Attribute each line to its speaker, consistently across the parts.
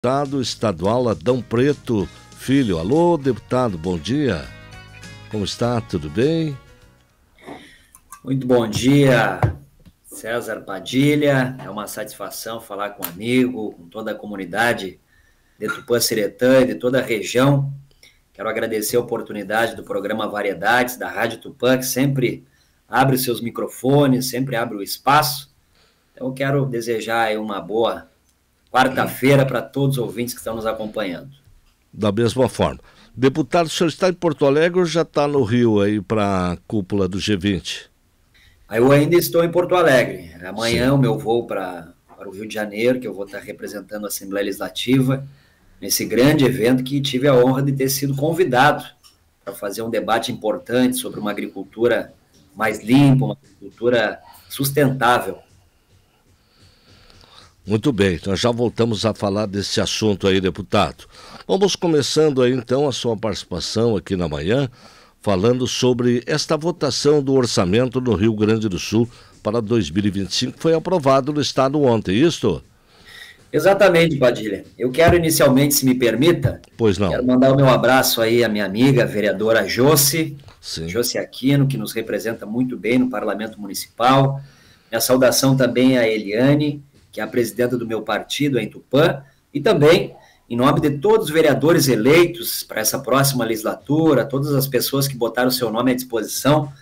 Speaker 1: Deputado estadual Adão Preto Filho. Alô, deputado, bom dia. Como está? Tudo bem?
Speaker 2: Muito bom dia, César Padilha. É uma satisfação falar com um amigo, com toda a comunidade de Tupã-Siretã e de toda a região. Quero agradecer a oportunidade do programa Variedades, da Rádio Tupã, que sempre abre os seus microfones, sempre abre o espaço. Então, eu quero desejar aí uma boa quarta-feira para todos os ouvintes que estão nos acompanhando.
Speaker 1: Da mesma forma. Deputado, o senhor está em Porto Alegre ou já está no Rio aí para a cúpula do G20?
Speaker 2: Eu ainda estou em Porto Alegre. Amanhã
Speaker 1: Sim.
Speaker 2: o meu voo para o Rio de Janeiro, que eu vou estar representando a Assembleia Legislativa, nesse grande evento que tive a honra de ter sido convidado para fazer um debate importante sobre uma agricultura mais limpa, uma agricultura sustentável.
Speaker 1: Muito bem, nós já voltamos a falar desse assunto aí, deputado. Vamos começando aí então a sua participação aqui na manhã, falando sobre esta votação do orçamento no Rio Grande do Sul para 2025, que foi aprovado no estado ontem, isso?
Speaker 2: Exatamente, Padilha. Eu quero inicialmente, se me permita,
Speaker 1: Pois não.
Speaker 2: quero mandar o meu abraço aí à minha amiga, a vereadora Josi Aquino, que nos representa muito bem no Parlamento Municipal. Minha saudação também à Eliane, que é a presidenta do meu partido, a Tupã, e também, em nome de todos os vereadores eleitos para essa próxima legislatura, todas as pessoas que botaram seu nome à disposição,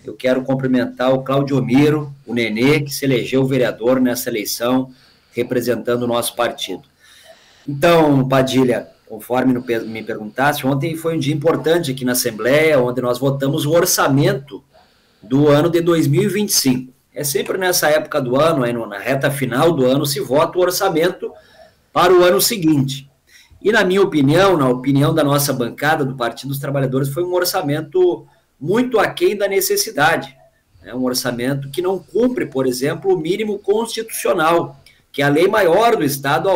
Speaker 2: eu quero cumprimentar o Claudio Miro, o Nenê, que se elegeu vereador nessa eleição, representando o nosso partido. Então, Padilha, conforme me perguntasse, ontem foi um dia importante aqui na Assembleia, onde nós votamos o orçamento do ano de 2025. É sempre nessa época do ano, aí na reta final do ano, se vota o orçamento para o ano seguinte. E na minha opinião, na opinião da nossa bancada do Partido dos Trabalhadores, foi um orçamento muito aquém da necessidade. É um orçamento que não cumpre, por exemplo, o mínimo constitucional, que é a lei maior do Estado,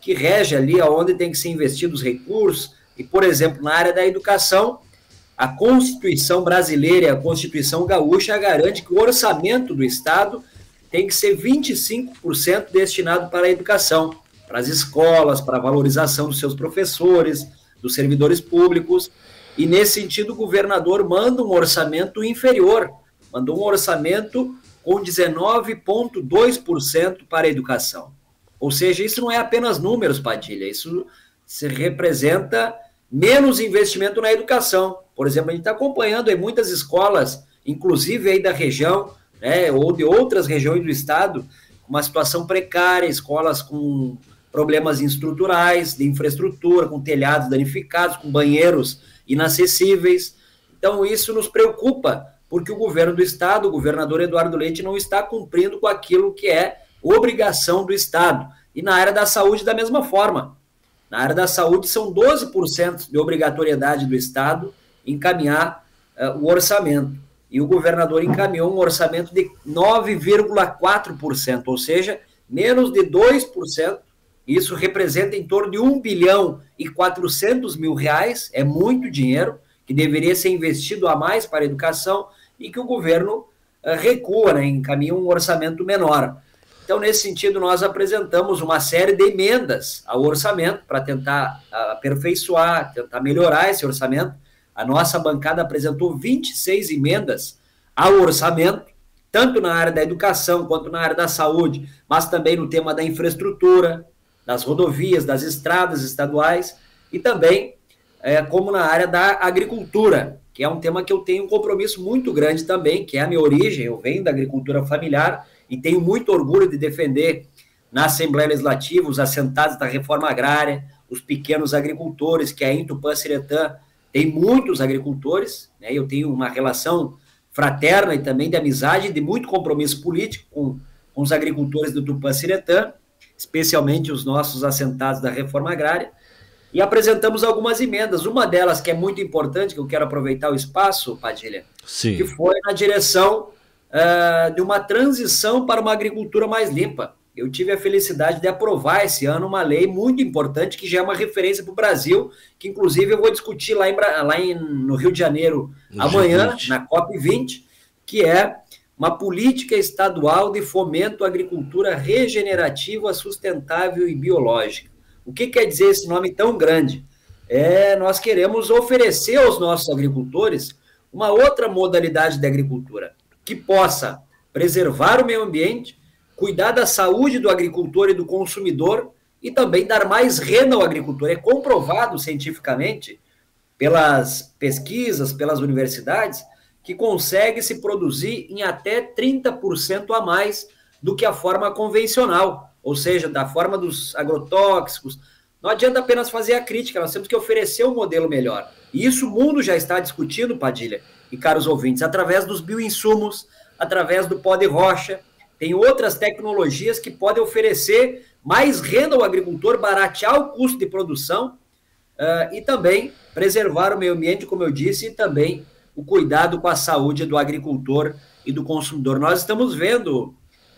Speaker 2: que rege ali, aonde tem que ser investidos os recursos. E, por exemplo, na área da educação, a Constituição brasileira e a Constituição gaúcha garante que o orçamento do Estado tem que ser 25% destinado para a educação, para as escolas, para a valorização dos seus professores, dos servidores públicos. E, nesse sentido, o governador manda um orçamento inferior, mandou um orçamento com 19,2% para a educação. Ou seja, isso não é apenas números, Padilha, isso se representa menos investimento na educação. Por exemplo, a gente está acompanhando em muitas escolas, inclusive aí da região, né, ou de outras regiões do estado, uma situação precária, escolas com problemas estruturais, de infraestrutura, com telhados danificados, com banheiros inacessíveis. Então, isso nos preocupa, porque o governo do estado, o governador Eduardo Leite, não está cumprindo com aquilo que é obrigação do estado. E na área da saúde, da mesma forma. Na área da saúde, são 12% de obrigatoriedade do estado encaminhar o orçamento. E o governador encaminhou um orçamento de 9,4%, ou seja, menos de 2%. Isso representa em torno de 1 bilhão e 400 mil reais, é muito dinheiro, que deveria ser investido a mais para a educação, e que o governo recua, né, encaminha um orçamento menor. Então, nesse sentido, nós apresentamos uma série de emendas ao orçamento para tentar aperfeiçoar, tentar melhorar esse orçamento. A nossa bancada apresentou 26 emendas ao orçamento, tanto na área da educação quanto na área da saúde, mas também no tema da infraestrutura, das rodovias, das estradas estaduais e também como na área da agricultura, que é um tema que eu tenho um compromisso muito grande também, que é a minha origem. Eu venho da agricultura familiar e tenho muito orgulho de defender na Assembleia Legislativa os assentados da reforma agrária, os pequenos agricultores, que aí em Tupã-Siretã tem muitos agricultores, né? Eu tenho uma relação fraterna e também de amizade, de muito compromisso político com os agricultores do Tupã-Siretã, especialmente os nossos assentados da reforma agrária, e apresentamos algumas emendas. Uma delas, que é muito importante, que eu quero aproveitar o espaço, Padilha,
Speaker 1: Sim.
Speaker 2: Que foi na direção de uma transição para uma agricultura mais limpa. Eu tive a felicidade de aprovar esse ano uma lei muito importante, que já é uma referência para o Brasil, que inclusive eu vou discutir no Rio de Janeiro amanhã, na COP20, que é uma política estadual de fomento à agricultura regenerativa, sustentável e biológica. O que quer dizer esse nome tão grande? Nós queremos oferecer aos nossos agricultores uma outra modalidade de agricultura que possa preservar o meio ambiente, cuidar da saúde do agricultor e do consumidor e também dar mais renda ao agricultor. É comprovado cientificamente pelas pesquisas, pelas universidades, que consegue se produzir em até 30% a mais do que a forma convencional, ou seja, da forma dos agrotóxicos. Não adianta apenas fazer a crítica, nós temos que oferecer um modelo melhor. E isso o mundo já está discutindo, Padilha e caros ouvintes, através dos bioinsumos, através do pó de rocha. Tem outras tecnologias que podem oferecer mais renda ao agricultor, baratear o custo de produção e também preservar o meio ambiente, como eu disse, e também o cuidado com a saúde do agricultor e do consumidor. Nós estamos vendo,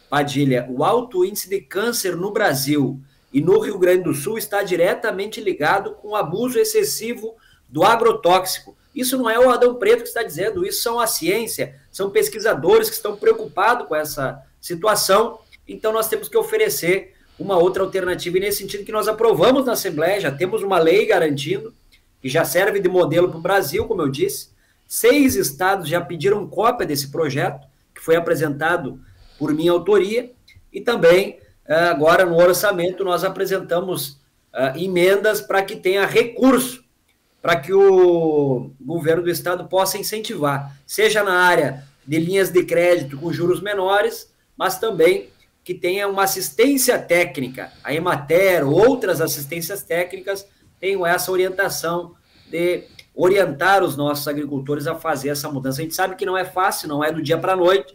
Speaker 2: Padilha, o alto índice de câncer no Brasil e no Rio Grande do Sul está diretamente ligado com o abuso excessivo do agrotóxico. Isso não é o Adão Preto que está dizendo, isso são a ciência, são pesquisadores que estão preocupados com essa situação, então nós temos que oferecer uma outra alternativa, e nesse sentido que nós aprovamos na Assembleia, já temos uma lei garantindo, que já serve de modelo para o Brasil, como eu disse. 6 estados já pediram cópia desse projeto, que foi apresentado por minha autoria, e também, agora no orçamento, nós apresentamos emendas para que tenha recurso, para que o governo do estado possa incentivar, seja na área de linhas de crédito com juros menores, mas também que tenha uma assistência técnica. A Emater, outras assistências técnicas, tenham essa orientação de orientar os nossos agricultores a fazer essa mudança. A gente sabe que não é fácil, não é do dia para a noite.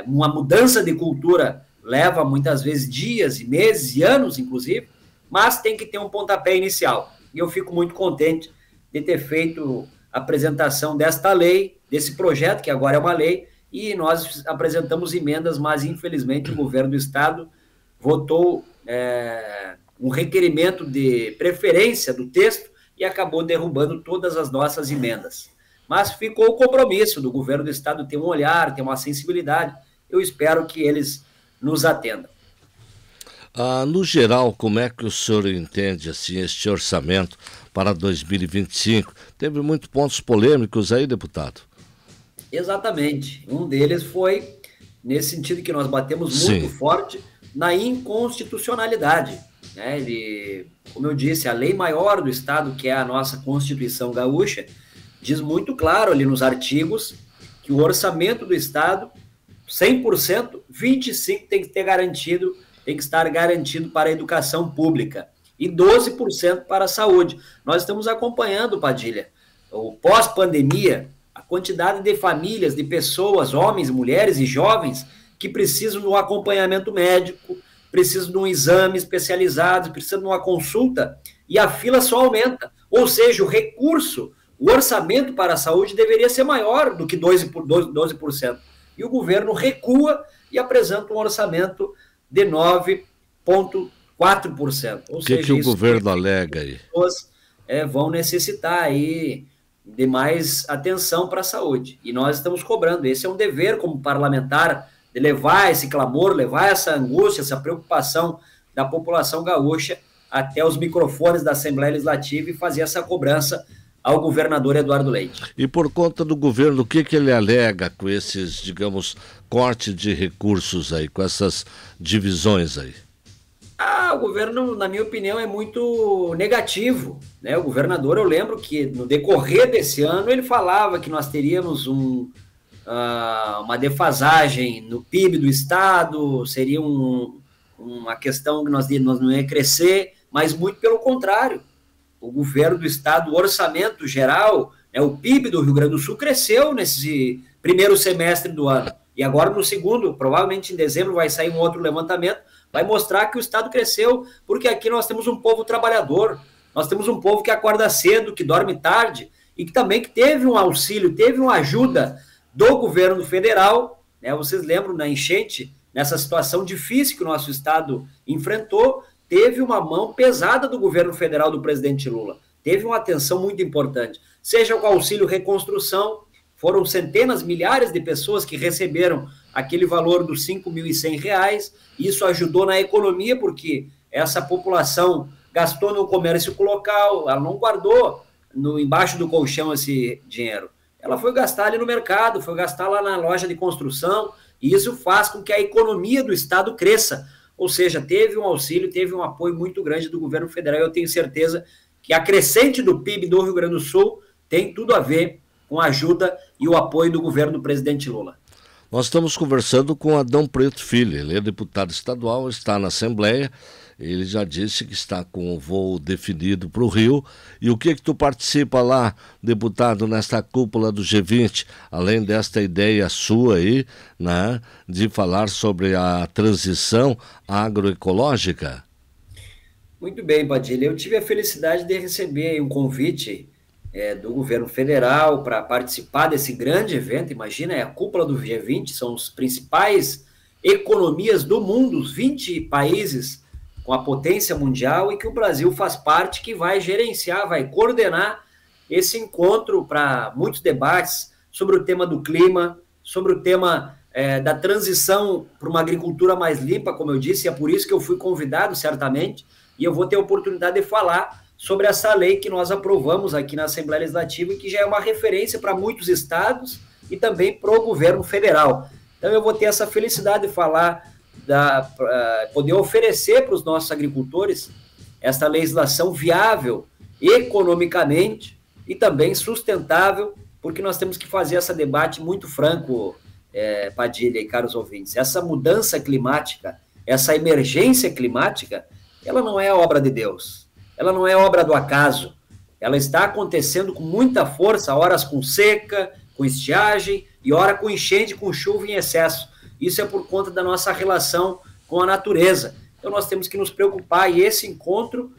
Speaker 2: Uma mudança de cultura leva muitas vezes dias e meses e anos, inclusive, mas tem que ter um pontapé inicial. E eu fico muito contente de ter feito a apresentação desta lei, desse projeto, que agora é uma lei, e nós apresentamos emendas, mas infelizmente o governo do estado votou um requerimento de preferência do texto e acabou derrubando todas as nossas emendas. Mas ficou o compromisso do governo do estado ter um olhar, ter uma sensibilidade. Eu espero que eles nos atendam.
Speaker 1: No geral, como é que o senhor entende assim, este orçamento para 2025? Teve muitos pontos polêmicos aí, deputado?
Speaker 2: Exatamente. Um deles foi nesse sentido que nós batemos muito forte na inconstitucionalidade. Como eu disse, a lei maior do estado, que é a nossa Constituição Gaúcha, diz muito claro ali nos artigos que o orçamento do estado, 100%, 25% tem que estar garantido para a educação pública e 12% para a saúde. Nós estamos acompanhando, Padilha, o pós-pandemia, a quantidade de famílias, de pessoas, homens, mulheres e jovens que precisam de um acompanhamento médico, precisam de um exame especializado, precisam de uma consulta, e a fila só aumenta. Ou seja, o recurso, o orçamento para a saúde deveria ser maior do que 12%. E o governo recua e apresenta um orçamento de 9,4%.
Speaker 1: O que o governo alega aí?
Speaker 2: As pessoas vão necessitar aí de mais atenção para a saúde. E nós estamos cobrando. Esse é um dever como parlamentar, de levar esse clamor, levar essa angústia, essa preocupação da população gaúcha até os microfones da Assembleia Legislativa e fazer essa cobrança ao governador Eduardo Leite.
Speaker 1: E por conta do governo, o que ele alega com esses, digamos, cortes de recursos aí, com essas divisões aí?
Speaker 2: O governo, na minha opinião, é muito negativo, né? O governador, eu lembro que no decorrer desse ano ele falava que nós teríamos uma defasagem no PIB do estado, seria uma questão que nós não ia crescer, mas muito pelo contrário. O governo do estado, o orçamento geral, o PIB do Rio Grande do Sul cresceu nesse primeiro semestre do ano. E agora no segundo, provavelmente em dezembro, vai sair um outro levantamento, vai mostrar que o estado cresceu, porque aqui nós temos um povo trabalhador, nós temos um povo que acorda cedo, que dorme tarde, e que também teve um auxílio, teve uma ajuda do governo federal, né? Vocês lembram na enchente, nessa situação difícil que o nosso estado enfrentou, teve uma mão pesada do governo federal do presidente Lula, teve uma atenção muito importante, seja com o auxílio reconstrução, foram centenas, milhares de pessoas que receberam aquele valor dos R$ 5.100, isso ajudou na economia, porque essa população gastou no comércio local, ela não guardou embaixo do colchão esse dinheiro. Ela foi gastar ali no mercado, foi gastar lá na loja de construção, e isso faz com que a economia do Estado cresça. Ou seja, teve um auxílio, teve um apoio muito grande do governo federal. Eu tenho certeza que a crescente do PIB do Rio Grande do Sul tem tudo a ver com a ajuda e o apoio do governo do presidente Lula.
Speaker 1: Nós estamos conversando com Adão Preto Filho, ele é deputado estadual, está na Assembleia, ele já disse que está com o voo definido para o Rio. E o que tu participa lá, deputado, nesta cúpula do G20, além desta ideia sua aí, né, de falar sobre a transição agroecológica?
Speaker 2: Muito bem, Padilha, eu tive a felicidade de receber um convite do governo federal para participar desse grande evento. Imagina, é a cúpula do G20, são as principais economias do mundo, os 20 países com a potência mundial, e que o Brasil faz parte, que vai gerenciar, vai coordenar esse encontro para muitos debates sobre o tema do clima, sobre o tema da transição para uma agricultura mais limpa, como eu disse, e é por isso que eu fui convidado, certamente, e eu vou ter a oportunidade de falar sobre essa lei que nós aprovamos aqui na Assembleia Legislativa e que já é uma referência para muitos estados e também para o governo federal. Então eu vou ter essa felicidade de falar, poder oferecer para os nossos agricultores esta legislação viável economicamente e também sustentável, porque nós temos que fazer esse debate muito franco, Padilha e caros ouvintes. Essa mudança climática, essa emergência climática, ela não é obra de Deus, ela não é obra do acaso, ela está acontecendo com muita força, horas com seca, com estiagem, e hora com enchente, com chuva em excesso. Isso é por conta da nossa relação com a natureza. Então nós temos que nos preocupar, e esse encontro,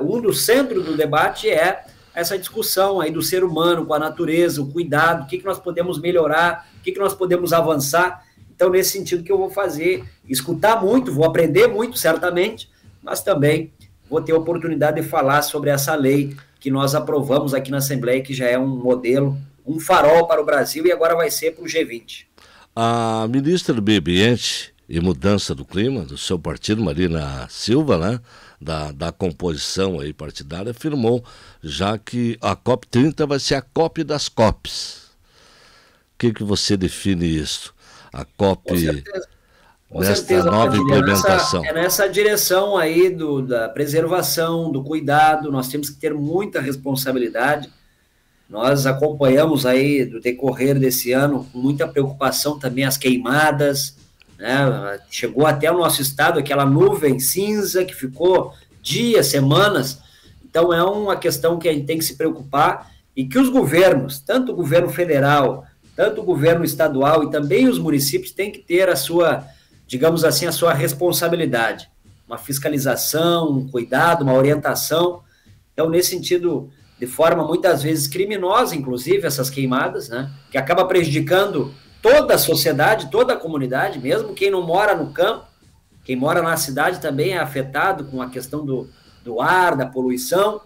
Speaker 2: um dos centros do debate é essa discussão aí do ser humano com a natureza, o cuidado, o que nós podemos melhorar, o que nós podemos avançar. Então, nesse sentido que eu vou fazer, escutar muito, vou aprender muito, certamente, mas também vou ter a oportunidade de falar sobre essa lei que nós aprovamos aqui na Assembleia, que já é um modelo, um farol para o Brasil, e agora vai ser para o G20.
Speaker 1: A ministra do Meio Ambiente e Mudança do Clima, do seu partido, Marina Silva, né, da composição aí partidária, afirmou já que a COP30 vai ser a COP das COPs. O que você define isso? A COP...
Speaker 2: Com certeza.
Speaker 1: Nesta nova implementação.
Speaker 2: É nessa direção aí da preservação, do cuidado. Nós temos que ter muita responsabilidade. Nós acompanhamos aí, do decorrer desse ano, com muita preocupação também as queimadas, né? Chegou até o nosso estado aquela nuvem cinza que ficou dias, semanas. Então é uma questão que a gente tem que se preocupar, e que os governos, tanto o governo federal, tanto o governo estadual e também os municípios, têm que ter a sua, digamos assim, a sua responsabilidade, uma fiscalização, um cuidado, uma orientação. Então, nesse sentido, de forma muitas vezes criminosa, inclusive, essas queimadas, né, que acaba prejudicando toda a sociedade, toda a comunidade, mesmo quem não mora no campo, quem mora na cidade também é afetado com a questão do ar, da poluição.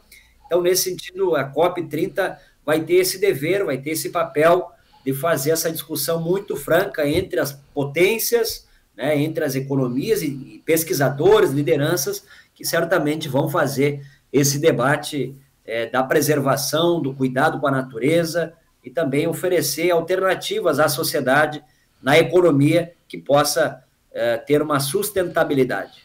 Speaker 2: Então, nesse sentido, a COP30 vai ter esse dever, vai ter esse papel de fazer essa discussão muito franca entre as potências, né, entre as economias e pesquisadores, lideranças, que certamente vão fazer esse debate da preservação, do cuidado com a natureza, e também oferecer alternativas à sociedade na economia que possa ter uma sustentabilidade.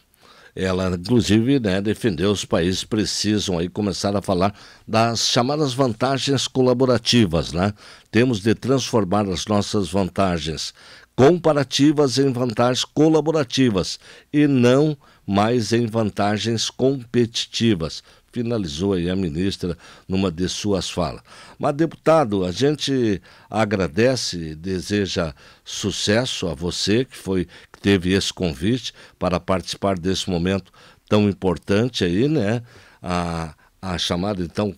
Speaker 1: Ela, inclusive, né, defendeu os países precisam aí começar a falar das chamadas vantagens colaborativas, né? Temos de transformar as nossas vantagens comparativas em vantagens colaborativas e não mais em vantagens competitivas. Finalizou aí a ministra numa de suas falas. Mas, deputado, a gente agradece e deseja sucesso a você que teve esse convite para participar desse momento tão importante aí, né? A chamada, então,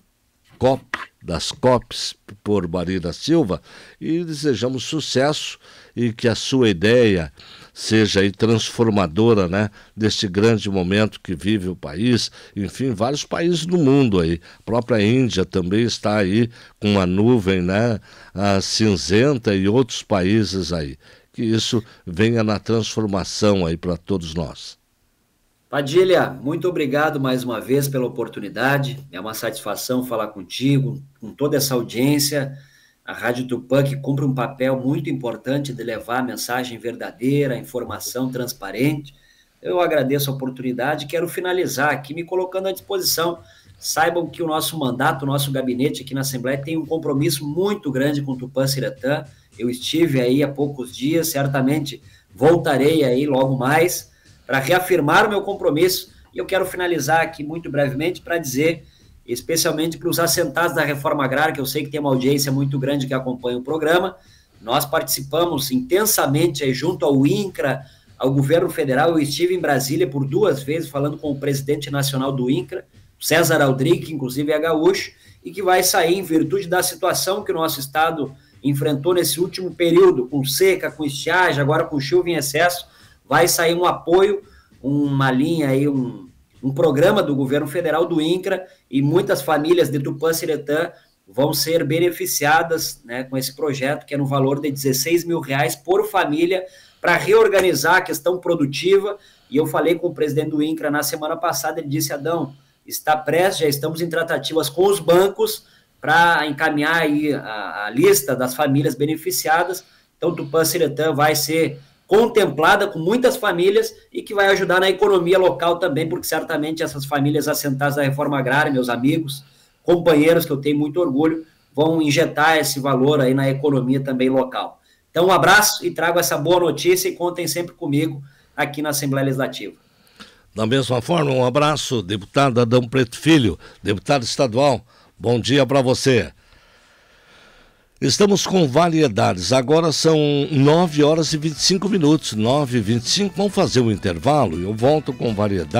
Speaker 1: COP, das COPs, por Marina Silva, e desejamos sucesso e que a sua ideia seja aí transformadora, né, deste grande momento que vive o país. Enfim, vários países do mundo aí, a própria Índia também está aí com uma nuvem, né, cinzenta, e outros países aí. Que isso venha na transformação aí para todos nós.
Speaker 2: Padilha, muito obrigado mais uma vez pela oportunidade. É uma satisfação falar contigo, com toda essa audiência. A Rádio Tupã que cumpre um papel muito importante de levar a mensagem verdadeira, a informação transparente. Eu agradeço a oportunidade e quero finalizar aqui me colocando à disposição. Saibam que o nosso mandato, o nosso gabinete aqui na Assembleia tem um compromisso muito grande com Tupã-Ciretã. Eu estive aí há poucos dias, certamente voltarei aí logo mais para reafirmar o meu compromisso. E eu quero finalizar aqui muito brevemente para dizer, especialmente para os assentados da reforma agrária, que eu sei que tem uma audiência muito grande que acompanha o programa. Nós participamos intensamente aí junto ao INCRA, ao governo federal. Eu estive em Brasília por 2 vezes falando com o presidente nacional do INCRA, César Aldrich, que inclusive é gaúcho, e que vai sair em virtude da situação que o nosso estado enfrentou nesse último período, com seca, com estiagem, agora com chuva em excesso. Vai sair um apoio, uma linha aí, um programa do governo federal do INCRA, e muitas famílias de Tupã-Ciretã vão ser beneficiadas, né, com esse projeto, que é no valor de R$16 mil por família, para reorganizar a questão produtiva. E eu falei com o presidente do INCRA na semana passada, ele disse: Adão, está prestes, já estamos em tratativas com os bancos para encaminhar aí a lista das famílias beneficiadas. Então, Tupã-Ciretã vai ser contemplada com muitas famílias e que vai ajudar na economia local também, porque certamente essas famílias assentadas da reforma agrária, meus amigos, companheiros, que eu tenho muito orgulho, vão injetar esse valor aí na economia também local. Então, um abraço e trago essa boa notícia e contem sempre comigo aqui na Assembleia Legislativa.
Speaker 1: Da mesma forma, um abraço, deputado Adão Preto Filho, deputado estadual. Bom dia para você. Estamos com variedades. Agora são 9h25. 9h25. Vamos fazer um intervalo e eu volto com variedades.